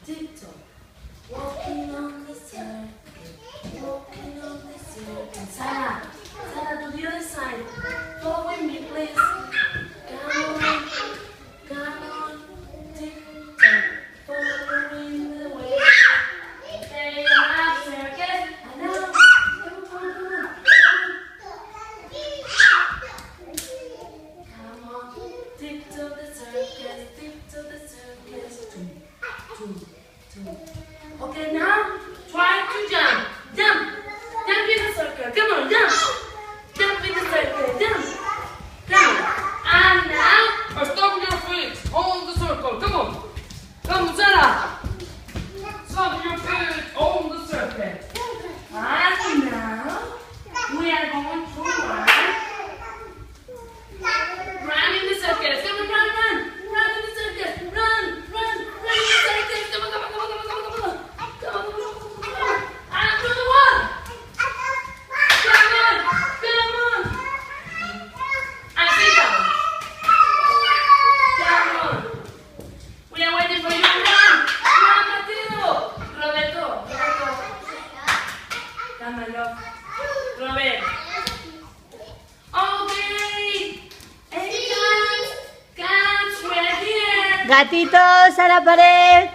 tiptoe, walking on the circle, walking on the circle. Sarah, Sarah, to the other side. Follow with me, please. Come on, tiptoe, following the way. They have circus, and now, come on, tiptoe the circus, tiptoe the circus. Two. Okay, now try to jump. Jump in the circle. Come on, jump. Jump in the circle. Jump. Come on. And now, Stop your feet. Hold the circle. Come on. Come, Sarah. Stop your feet on the circle. and now we are going to run in the circle. Come on, run in the circle. Run in the circle. Come on. And to the wall. Come on. And sit down. Come on. We are waiting for you. Run, Matildo. Roberto. Come on, love. Robert. Okay. Hey, cats, we are here. Gatitos a la pared.